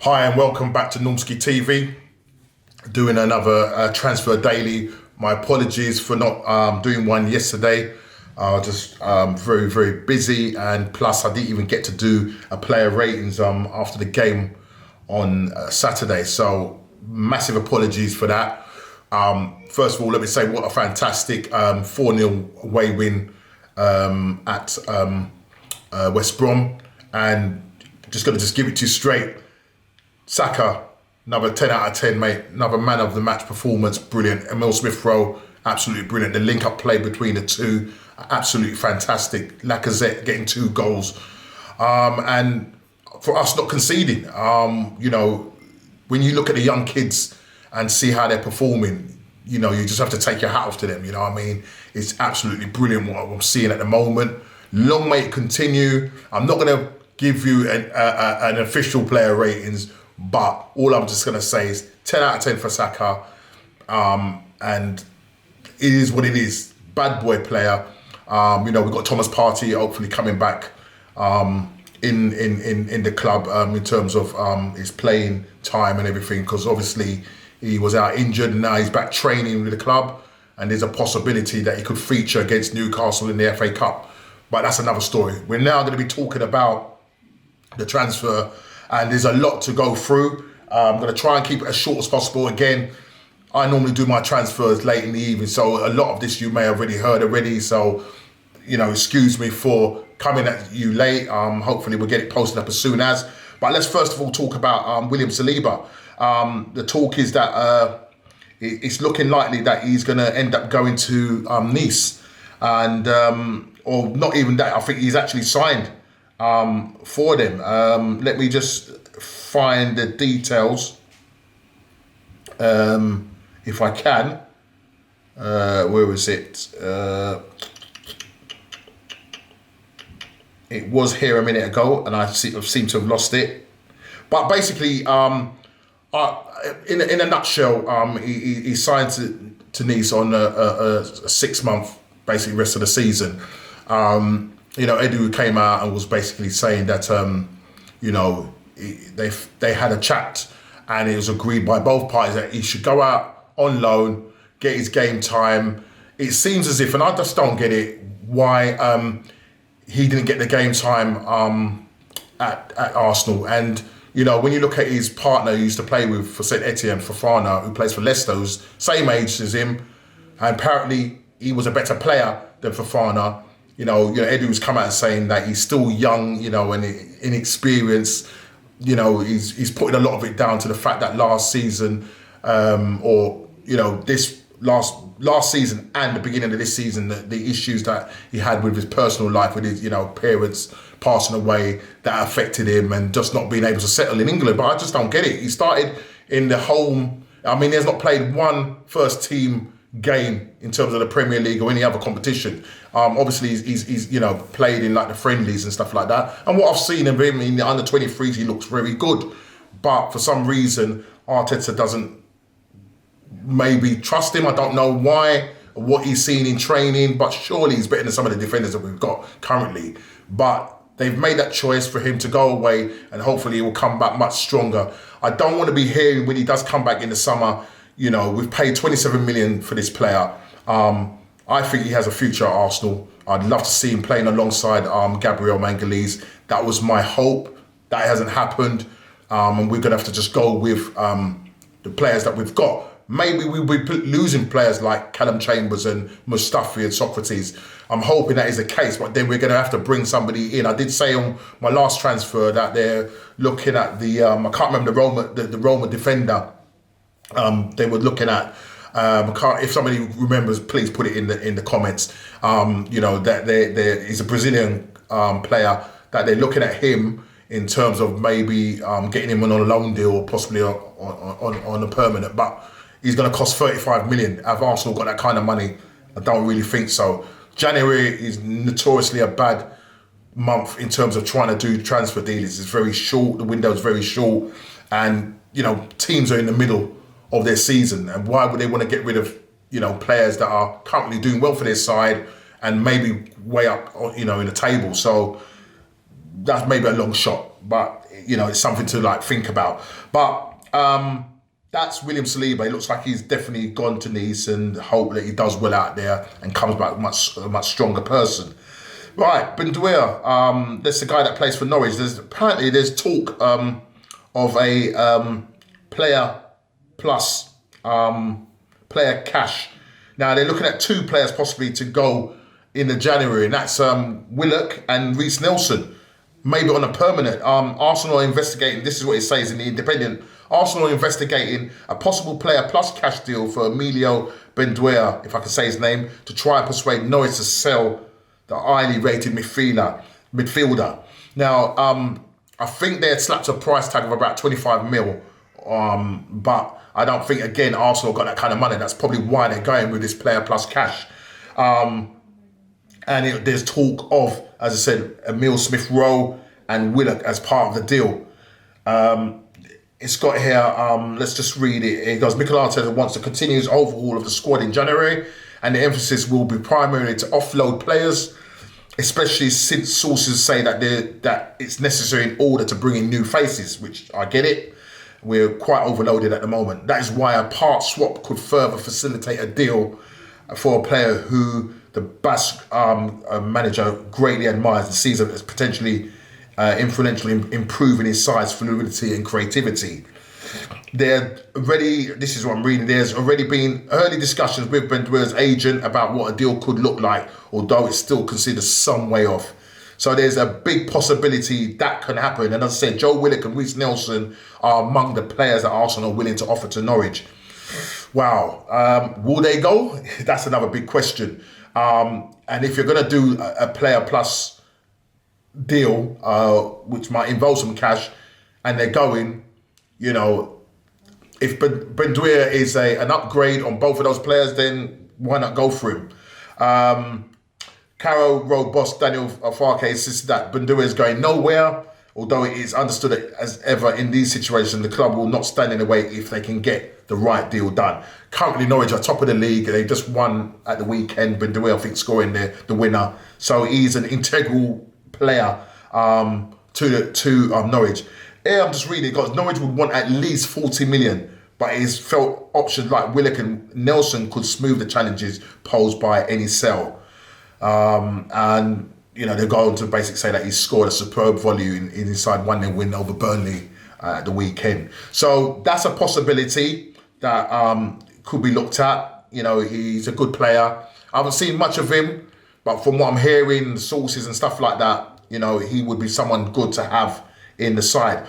Hi and welcome back to Normski TV, doing another transfer daily. My apologies for not doing one yesterday. Just very, very busy, and plus I didn't even get to do a player ratings after the game on Saturday. So massive apologies for that. First of all, let me say what a fantastic 4-0 away win at West Brom, and just going to give it to you straight. Saka, another 10 out of 10, mate. Another man of the match performance, brilliant. Emil Smith-Rowe, absolutely brilliant. The link-up play between the two, absolutely fantastic. Lacazette getting 2 goals. And for us not conceding, when you look at the young kids and see how they're performing, you just have to take your hat off to them, you know what I mean? It's absolutely brilliant what I'm seeing at the moment. Long may it continue. I'm not going to give you an official player ratings, but all I'm just going to say is 10 out of 10 for Saka. And it is what it is. Bad boy player. We've got Thomas Partey hopefully coming back in the club in terms of his playing time and everything, because obviously he was out injured and now he's back training with the club, and there's a possibility that he could feature against Newcastle in the FA Cup. But that's another story. We're now going to be talking about the transfer, and there's a lot to go through. I'm going to try and keep it as short as possible. Again, I normally do my transfers late in the evening, so a lot of this you may have already heard already. So, excuse me for coming at you late. Hopefully we'll get it posted up as soon as. But let's first of all talk about William Saliba. The talk is that it's looking likely that he's going to end up going to Nice, and or not even that. I think he's actually signed for them. Let me just find the details, if I can. Where is it? It was here a minute ago, and I've seemed to have lost it. But basically, in a nutshell, he signed to Nice on a 6-month, basically rest of the season. Edu came out and was basically saying that, they had a chat, and it was agreed by both parties that he should go out on loan, get his game time. It seems as if, and I just don't get it, why he didn't get the game time at Arsenal. And, when you look at his partner who used to play with for St Etienne, Fofana, who plays for Leicester, who's same age as him, and apparently he was a better player than Fofana. Edu's come out saying that he's still young, and inexperienced. He's putting a lot of it down to the fact that last season, this last season and the beginning of this season, the issues that he had with his personal life, with his, parents passing away, that affected him, and just not being able to settle in England. But I just don't get it. He started in the home. I mean, he has not played one first team game in terms of the Premier League or any other competition. Obviously he's played in like the friendlies and stuff like that, and what I've seen of him in the under 23s, he looks very good, but for some reason Arteta doesn't maybe trust him. I don't know why, or what he's seen in training, but surely he's better than some of the defenders that we've got currently. But they've made that choice for him to go away, and hopefully he will come back much stronger. I don't want to be hearing when he does come back in the summer, we've paid 27 million for this player. I think he has a future at Arsenal. I'd love to see him playing alongside Gabriel Magalhaes. That was my hope. That hasn't happened. And we're going to have to just go with the players that we've got. Maybe we'll be losing players like Callum Chambers and Mustafi and Socrates. I'm hoping that is the case, but then we're going to have to bring somebody in. I did say on my last transfer that they're looking at the, I can't remember the Roma defender. They were looking at, if somebody remembers, please put it in the comments. That he's a Brazilian player, that they're looking at him in terms of maybe getting him on a loan deal or possibly on a permanent. But he's going to cost 35 million. Have Arsenal got that kind of money? I don't really think so. January is notoriously a bad month in terms of trying to do transfer deals. It's very short. The window is very short, and teams are in the middle of their season, and why would they want to get rid of players that are currently doing well for their side and maybe way up in the table? So that's maybe a long shot, but it's something to like think about. But that's William Saliba. It looks like he's definitely gone to Nice, and hope that he does well out there and comes back a much stronger person. Right, Benduia, that's the guy that plays for Norwich. There's talk of a player plus player cash. Now they're looking at 2 players possibly to go in the January, and that's Willock and Reece Nelson, maybe on a permanent. Arsenal are investigating, this is what it says in the Independent, Arsenal are investigating a possible player plus cash deal for Emilio Benduia, if I can say his name, to try and persuade Norwich to sell the highly rated midfielder. Now, I think they had slapped a price tag of about 25 mil, but I don't think, again, Arsenal got that kind of money. That's probably why they're going with this player plus cash. And there's talk of, as I said, Emile Smith-Rowe and Willock as part of the deal. It's got here, let's just read it. It goes, Mikel Arteta wants to continue his overhaul of the squad in January, and the emphasis will be primarily to offload players, especially since sources say that it's necessary in order to bring in new faces, which I get it. We're quite overloaded at the moment. That is why a part swap could further facilitate a deal for a player who the Basque manager greatly admires and sees as potentially influential in improving his size, fluidity and creativity. This is what I'm reading, there's already been early discussions with Benduia's agent about what a deal could look like, although it's still considered some way off. So there's a big possibility that can happen. And as I said, Joe Willock and Reece Nelson are among the players that Arsenal are willing to offer to Norwich. Wow. Will they go? That's another big question. And if you're going to do a player plus deal, which might involve some cash, and they're going, if Benduia is an upgrade on both of those players, then why not go for him? Carrow Road boss Daniel Farke insisted that Benduia is going nowhere, although it is understood that, as ever in these situations, the club will not stand in the way if they can get the right deal done. Currently, Norwich are top of the league. They just won at the weekend. Benduia, I think, scoring the winner. So he's an integral player to Norwich. Here I'm just reading, because Norwich would want at least 40 million, but it's felt options like Willock and Nelson could smooth the challenges posed by any sell. And they go on to basically say that he scored a superb volley in inside 1-0 win over Burnley at the weekend. So that's a possibility that could be looked at. He's a good player. I haven't seen much of him, but from what I'm hearing, sources and stuff like that, he would be someone good to have in the side.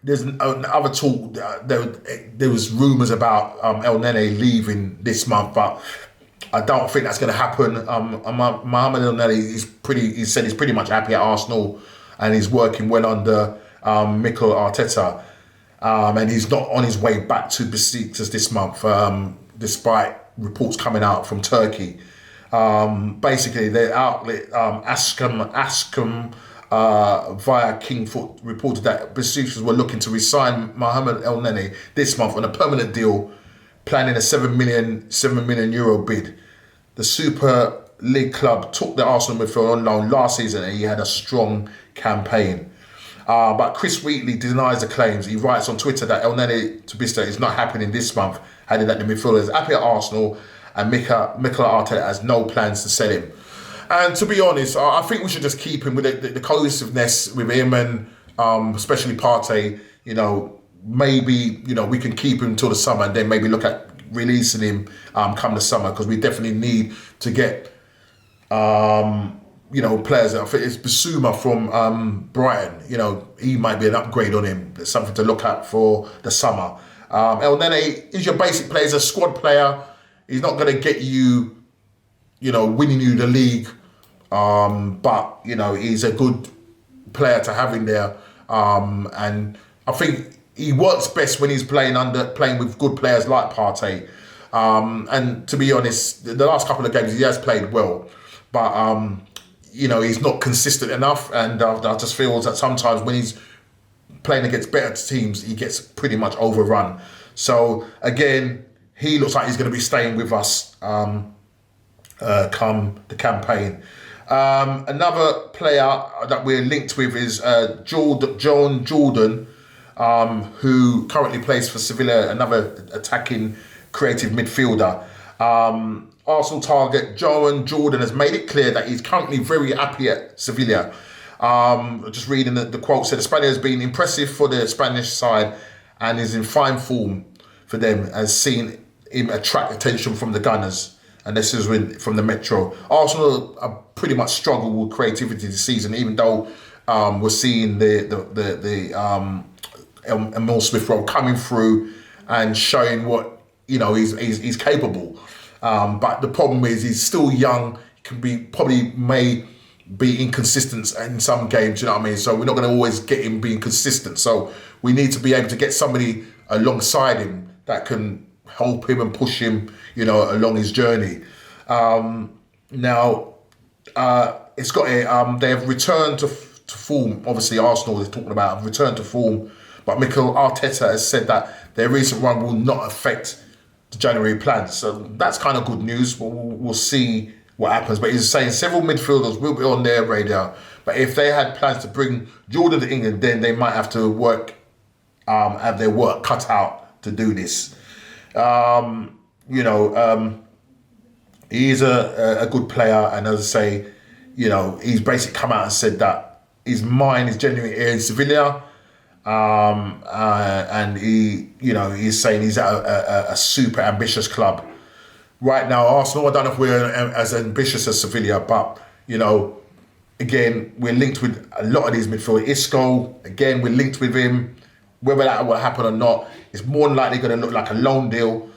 There's another talk. There was rumours about El Nene leaving this month, but I don't think that's going to happen. Mohamed El Nene he said he's pretty much happy at Arsenal, and he's working well under Mikel Arteta, and he's not on his way back to Besiktas this month, despite reports coming out from Turkey. Basically, their outlet Ascom via Kingfoot reported that Besiktas were looking to resign Mohamed El Nene this month on a permanent deal, planning a 7 million euro bid. The Super League club took the Arsenal midfielder on loan last season, and he had a strong campaign. But Chris Wheatley denies the claims. He writes on Twitter that El Nene to Bista is not happening this month, adding that the midfielder is happy at Arsenal and Mikel Arteta has no plans to sell him. And to be honest, I think we should just keep him with the cohesiveness with him, and especially Partey. Maybe we can keep him till the summer, and then maybe look at releasing him come the summer, because we definitely need to get players. I think it's Basuma from Brighton. He might be an upgrade on him. There's something to look at for the summer. El Nene is your basic player. He's a squad player. He's not going to get you, winning you the league. But he's a good player to have in there. And I think he works best when he's playing with good players like Partey. And to be honest, the last couple of games he has played well, but he's not consistent enough. And I just feel that sometimes when he's playing against better teams, he gets pretty much overrun. So again, he looks like he's going to be staying with us come the campaign. Another player that we're linked with is John Jordan, who currently plays for Sevilla, another attacking creative midfielder. Arsenal target Joan Jordan has made it clear that he's currently very happy at Sevilla. Just reading the quote said the Spaniard has been impressive for the Spanish side and is in fine form for them, as seen him attract attention from the Gunners. And this is from the Metro. Arsenal are pretty much struggled with creativity this season, even though we're seeing the Emil Smith Rowe coming through and showing what he's capable. But the problem is he's still young. May be inconsistent in some games. You know what I mean? So we're not going to always get him being consistent. So we need to be able to get somebody alongside him that can help him and push him, along his journey. Now, it's got they have returned to form. Obviously, Arsenal is talking about return to form, but Mikel Arteta has said that their recent run will not affect the January plans. So that's kind of good news. We'll see what happens. But he's saying several midfielders will be on their radar. But if they had plans to bring Jordan to England, then they might have to have their work cut out to do this. He is a good player, and as I say, he's basically come out and said that his mind is genuinely here in Sevilla, and he's saying he's at a super ambitious club right now. Arsenal, I don't know if we're as ambitious as Sevilla, but again, we're linked with a lot of these midfielders. Isco, again, we're linked with him. Whether that will happen or not, it's more than likely going to look like a loan deal.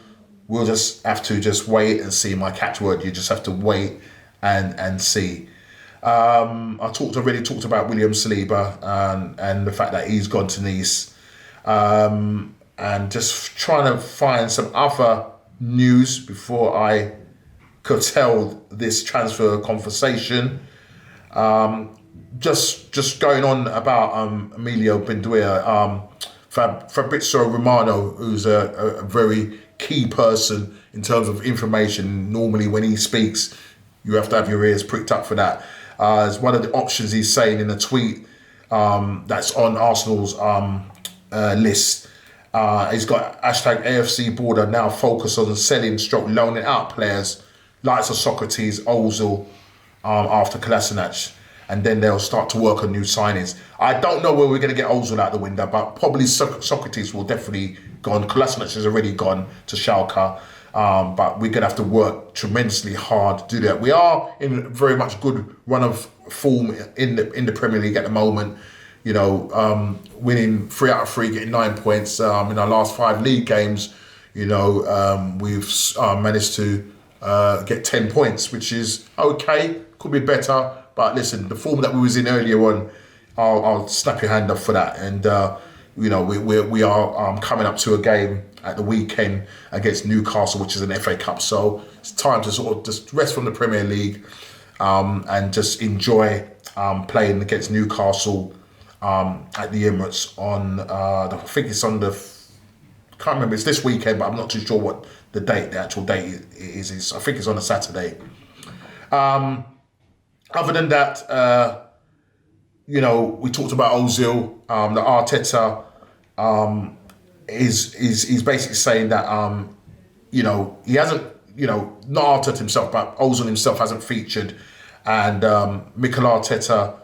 We'll just have to wait and see. My catchword, you just have to wait and see. I already talked about William Saliba and the fact that he's gone to Nice. And just trying to find some other news before I curtail this transfer conversation. Just going on about Emilio Buendia, Fabrizio Romano, who's a very key person in terms of information. Normally when he speaks, you have to have your ears pricked up for that. As one of the options he's saying in a tweet that's on Arsenal's list. He's got hashtag AFC board are now focused on selling loaning out players likes of Socrates, Ozil, after Kolasinac. And then they'll start to work on new signings. I don't know where we're going to get Ozil out the window, but probably Socrates will definitely gone. Kolasinac has already gone to Schalke, but we're going to have to work tremendously hard to do that. We are in a very much good run of form in the Premier League at the moment. Winning 3 out of 3, getting 9 points in our last 5 league games. We've managed to get 10 points, which is okay. Could be better. But listen, the form that we was in earlier on, I'll snap your hand up for that. And we are coming up to a game at the weekend against Newcastle, which is an FA Cup. So it's time to sort of just rest from the Premier League and just enjoy playing against Newcastle at the Emirates on I think it's on can't remember. It's this weekend, but I'm not too sure what the actual date is. I think it's on a Saturday. Other than that, we talked about Ozil. The Arteta is basically saying that he hasn't, not Arteta himself, but Ozil himself hasn't featured, and Mikel Arteta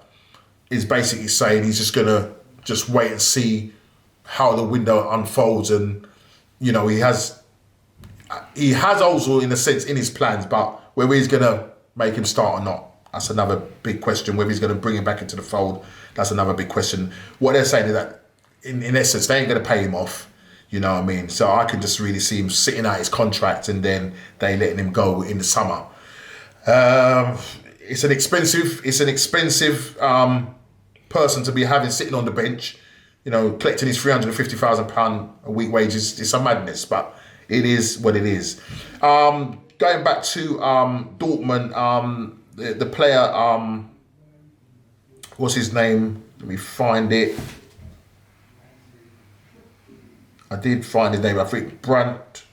is basically saying he's just gonna wait and see how the window unfolds, and he has Ozil in a sense in his plans, but whether he's gonna make him start or not, that's another big question. Whether he's going to bring him back into the fold, that's another big question. What they're saying is that, in essence, they ain't going to pay him off. You know what I mean? So I can just really see him sitting out his contract and then they letting him go in the summer. It's an expensive person to be having sitting on the bench. Collecting his £350,000 a week wages. It's a madness, but it is what it is. Going back to Dortmund. The player, what's his name? Let me find it. I did find his name. I think Brandt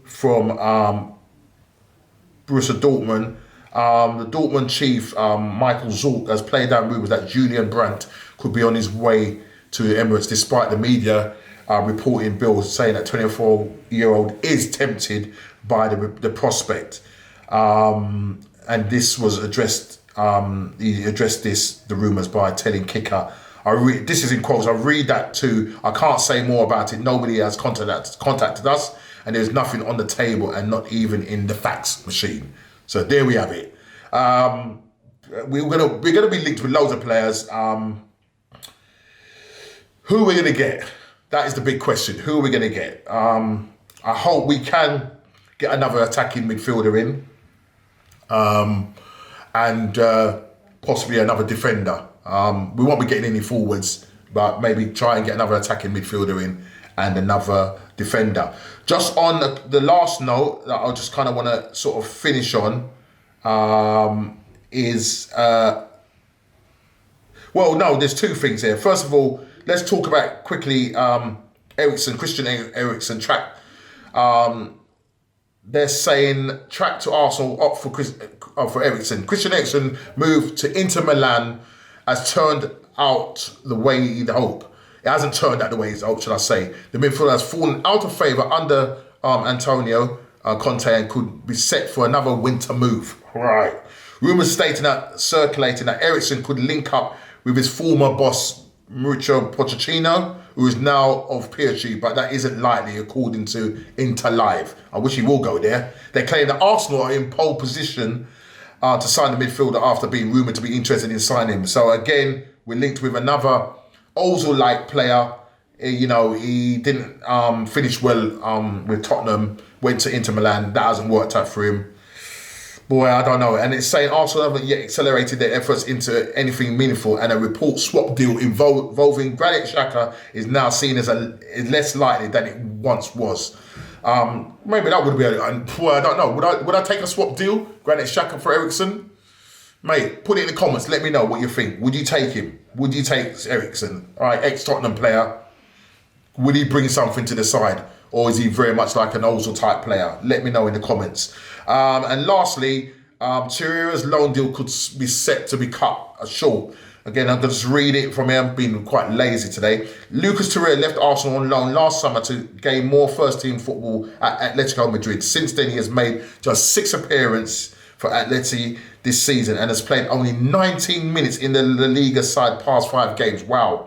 from Borussia Dortmund The Dortmund chief, Michael Zorc, has played down rumours that Julian Brandt could be on his way to the Emirates, despite the media reporting bills saying that 24-year-old is tempted by the prospect. And this was addressed, he addressed the rumours by telling Kicker, this is in quotes, I read that too, I can't say more about it, nobody has contacted us, and there's nothing on the table and not even in the fax machine. So there we have it. We're gonna be linked with loads of players. Who are we gonna get? That is the big question. Who are we gonna get? I hope we can get another attacking midfielder in, and possibly another defender. We won't be getting any forwards, but maybe try and get another attacking midfielder in and another defender. Just on the last note that I just kind of want to sort of finish on is, well, no, there's two things here. First of all, let's talk about quickly Christian Eriksen track. They're saying track to Arsenal opt for Eriksen. Christian Eriksen moved to Inter Milan has turned out the way he'd hoped. It hasn't turned out the way he'd hoped, should I say. The midfielder has fallen out of favour under Antonio Conte and could be set for another winter move. Right. Rumours circulating that Eriksen could link up with his former boss Mauricio Pochettino, who is now of PSG, but that isn't likely according to Inter Live. I wish he will go there. They claim that Arsenal are in pole position to sign the midfielder after being rumoured to be interested in signing him. So again, we're linked with another Ozil-like player. You know, he didn't finish well with Tottenham, went to Inter Milan. That hasn't worked out for him. Boy, I don't know. And it's saying Arsenal haven't yet accelerated their efforts into anything meaningful, and a report swap deal involving Granit Xhaka is now seen as less likely than it once was. Maybe that would be, well, I don't know. Would I take a swap deal, Granit Xhaka for Eriksen? Mate, put it in the comments. Let me know what you think. Would you take him? Would you take Eriksen? All right, ex-Tottenham player. Would he bring something to the side? Or is he very much like an Ozil type player? Let me know in the comments. And lastly, Torreira's loan deal could be set to be cut short. Again, I'm going to just read it from here. I've been quite lazy today. Lucas Torreira left Arsenal on loan last summer to gain more first-team football at Atletico Madrid. Since then, he has made just 6 appearances for Atleti this season and has played only 19 minutes in the La Liga side past 5 games. Wow.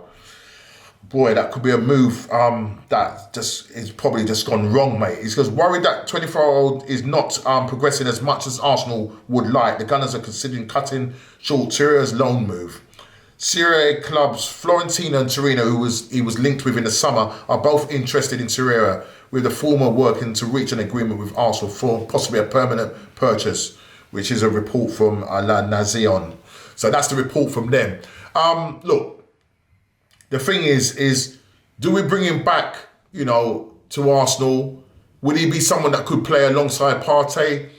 Boy, that could be a move that just is probably just gone wrong, mate. He's just worried that 24-year-old is not progressing as much as Arsenal would like. The Gunners are considering cutting short Torreira's loan move. Serie A clubs Fiorentina and Torino, he was linked with in the summer, are both interested in Torreira, with the former working to reach an agreement with Arsenal for possibly a permanent purchase, which is a report from La Nazione. So that's the report from them. Look, the thing is, do we bring him back, to Arsenal? Would he be someone that could play alongside Partey?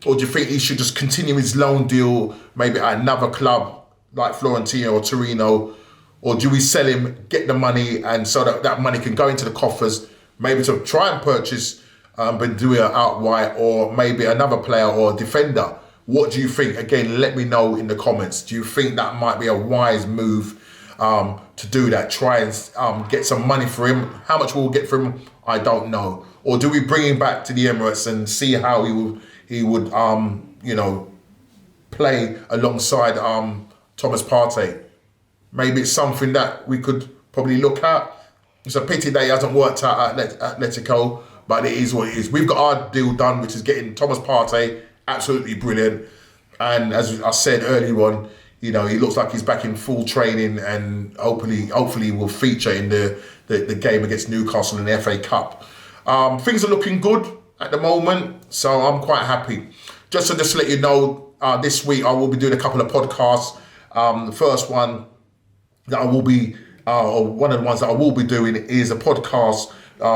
Or do you think he should just continue his loan deal, maybe at another club like Fiorentina or Torino? Or do we sell him, get the money, and so that money can go into the coffers, maybe to try and purchase but do it outright, or maybe another player or a defender? What do you think? Again, let me know in the comments. Do you think that might be a wise move to do that? Try and get some money for him. How much we'll get for him, I don't know. Or do we bring him back to the Emirates and see how he would play alongside Thomas Partey? Maybe it's something that we could probably look at. It's a pity that it hasn't worked out at Atletico, but it is what it is. We've got our deal done, which is getting Thomas Partey, absolutely brilliant. And as I said earlier on, he looks like he's back in full training, and hopefully will feature in the game against Newcastle in the FA Cup. Things are looking good at the moment, so I'm quite happy. Just to let you know, this week I will be doing a couple of podcasts. The first one that I will be, or one of the ones that I will be doing, is a podcast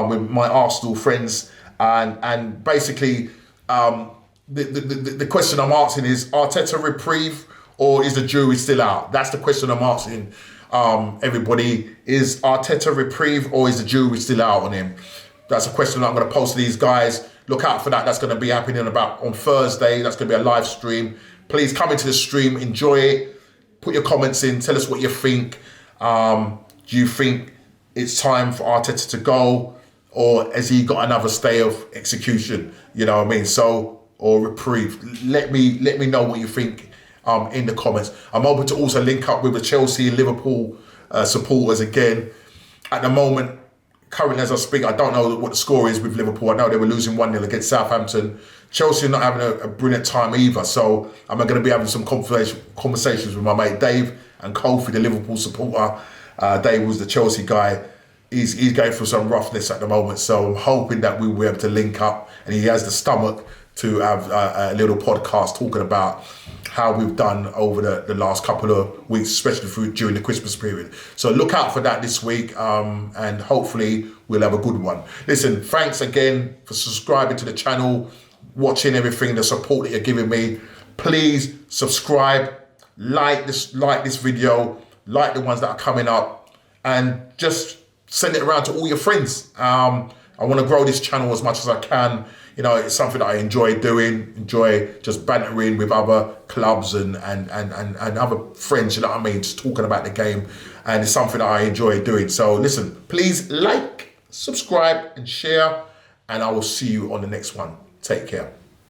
with my Arsenal friends, and basically the question I'm asking is, Arteta reprieve, or is the jury still out? That's the question I'm asking everybody. Is Arteta reprieve, or is the jury still out on him? That's a question I'm going to post to these guys. Look out for that. That's going to be happening on Thursday. That's going to be a live stream. please come into the stream, enjoy it, put your comments in, tell us what you think. Do you think it's time for Arteta to go, or has he got another stay of execution? You know what I mean? So, or reprieve. Let me know what you think in the comments. I'm hoping to also link up with the Chelsea and Liverpool supporters again. At the moment, currently as I speak, I don't know what the score is with Liverpool. I know they were losing 1-0 against Southampton. Chelsea are not having a brilliant time either. So I'm going to be having some conversations with my mate Dave and Kofi, the Liverpool supporter. Dave was the Chelsea guy. He's going through some roughness at the moment. So I'm hoping that we will be able to link up, and he has the stomach to have a little podcast talking about how we've done over the last couple of weeks, especially during the Christmas period. So look out for that this week, and hopefully we'll have a good one. Listen, thanks again for subscribing to the channel, watching everything, the support that you're giving me. Please subscribe, like this video, like the ones that are coming up, and just send it around to all your friends. I want to grow this channel as much as I can. You know, it's something that I enjoy doing, enjoy just bantering with other clubs and other friends, you know what I mean, just talking about the game. And it's something that I enjoy doing. So listen, please like, subscribe and share, and I will see you on the next one. Take care.